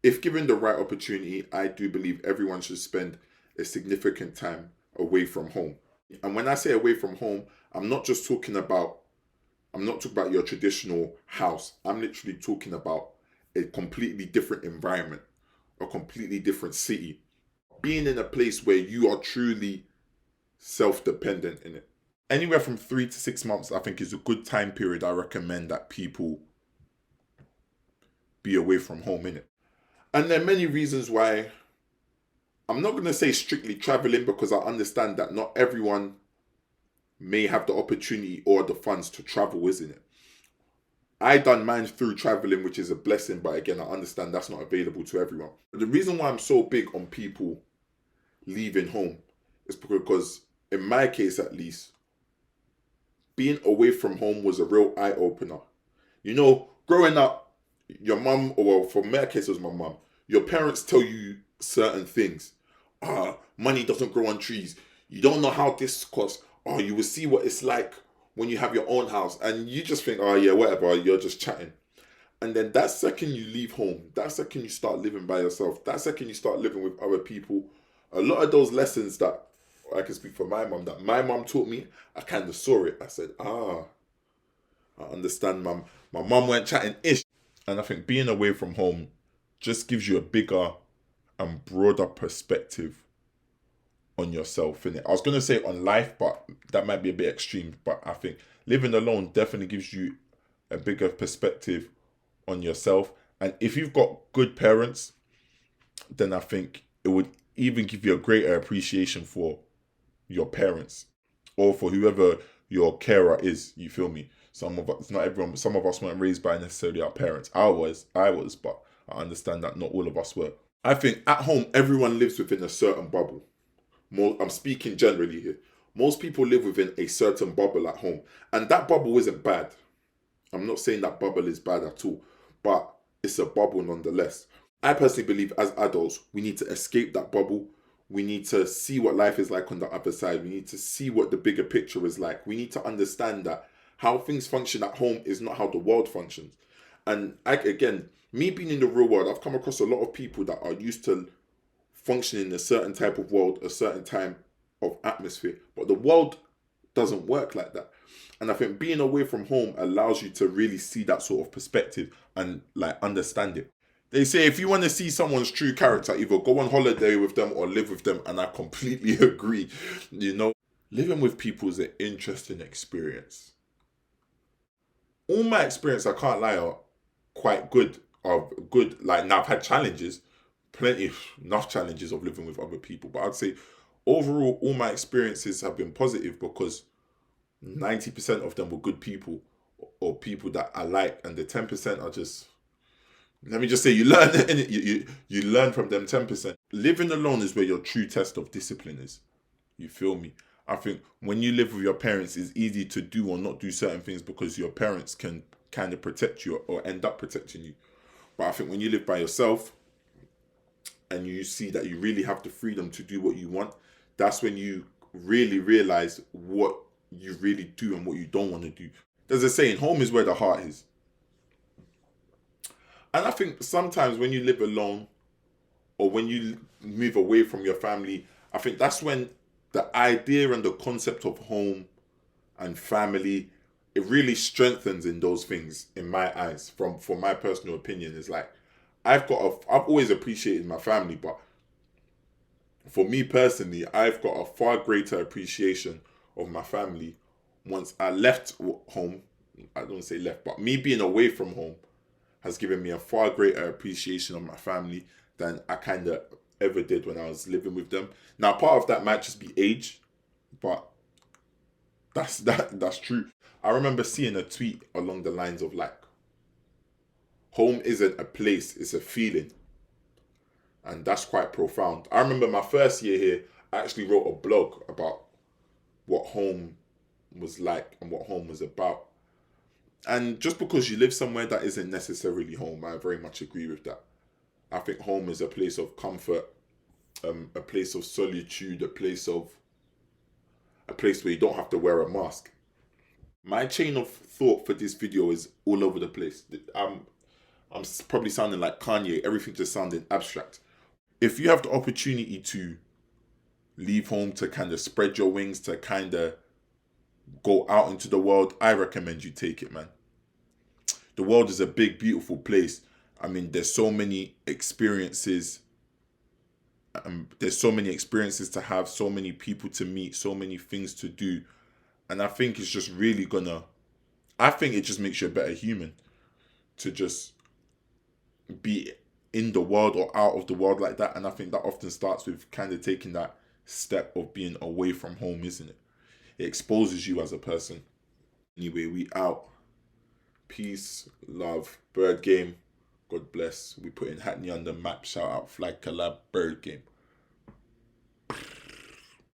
if given the right opportunity, I do believe everyone should spend a significant time away from home. And when I say away from home, I'm not just talking about I'm not talking about your traditional house. I'm literally talking about a completely different environment, a completely different city. Being in a place where you are truly self-dependent in it. Anywhere from 3 to 6 months, I think, is a good time period. I recommend that people be away from home in it. And there are many reasons why. I'm not going to say strictly traveling, because I understand that not everyone may have the opportunity or the funds to travel, isn't it? I done mine through traveling, which is a blessing, but again, I understand that's not available to everyone. But the reason why I'm so big on people leaving home is because, in my case at least, being away from home was a real eye opener. You know, growing up, your mum, or well, for my case, it was my mum, your parents tell you certain things. Money doesn't grow on trees. You don't know how this costs. You will see what it's like when you have your own house. And you just think, oh yeah, whatever, you're just chatting. And then that second you leave home, that second you start living by yourself, that second you start living with other people, a lot of those lessons that I can speak for my mum, that my mum taught me, I kind of saw it. I said, I understand, mum. My mum went chatting ish. And I think being away from home just gives you a bigger and broader perspective on yourself, innit? I was going to say on life, but that might be a bit extreme. But I think living alone definitely gives you a bigger perspective on yourself. And if you've got good parents, then I think it would even give you a greater appreciation for your parents, or for whoever your carer is. You feel me? Some of us, not everyone, but some of us weren't raised by necessarily our parents. I was, but I understand that not all of us were. I think at home, everyone lives within a certain bubble. I'm speaking generally here. Most people live within a certain bubble at home, and that bubble isn't bad. I'm not saying that bubble is bad at all, but it's a bubble nonetheless. I personally believe as adults, we need to escape that bubble. We need to see what life is like on the other side. We need to see what the bigger picture is like. We need to understand that how things function at home is not how the world functions. And again, me being in the real world, I've come across a lot of people that are used to functioning in a certain type of world, a certain time of atmosphere. But the world doesn't work like that. And I think being away from home allows you to really see that sort of perspective and like understand it. They say if you want to see someone's true character, either go on holiday with them or live with them. And I completely agree. You know, living with people is an interesting experience. All my experience, I can't lie, are quite good. Are good. Like, now I've had challenges, plenty, enough challenges of living with other people. But I'd say overall, all my experiences have been positive, because 90% of them were good people, or people that I like, and the 10% are just, let me just say, you learn you learn from them 10%. Living alone is where your true test of discipline is. You feel me? I think when you live with your parents, it's easy to do or not do certain things because your parents can kind of protect you or end up protecting you. But I think when you live by yourself and you see that you really have the freedom to do what you want, that's when you really realize what you really do and what you don't want to do. There's a saying, home is where the heart is. And I think sometimes when you live alone, or when you move away from your family, I think that's when the idea and the concept of home and family, it really strengthens in those things, in my eyes. For my personal opinion, is like, I've always appreciated my family, but for me personally, I've got a far greater appreciation of my family once I left home. I don't say left, but me being away from home has given me a far greater appreciation of my family than I kind of ever did when I was living with them. Now, part of that might just be age, but that's true. I remember seeing a tweet along the lines of like, home isn't a place, it's a feeling. And that's quite profound. I remember my first year here, I actually wrote a blog about what home was like and what home was about. And just because you live somewhere that isn't necessarily home, I very much agree with that. I think home is a place of comfort, a place of solitude, a place where you don't have to wear a mask. My chain of thought for this video is all over the place. I'm probably sounding like Kanye. Everything just sounding abstract. If you have the opportunity to leave home, to kind of spread your wings, to kind of go out into the world, I recommend you take it, man. The world is a big, beautiful place. I mean, there's so many experiences. There's so many experiences to have, so many people to meet, so many things to do. And I think it's just really I think it just makes you a better human to just be in the world or out of the world like that. And I think that often starts with kind of taking that step of being away from home, isn't it? It exposes you as a person. Anyway, we out. Peace, love, bird game. God bless. We put in Hackney on the map. Shout out Flag Collab, bird game.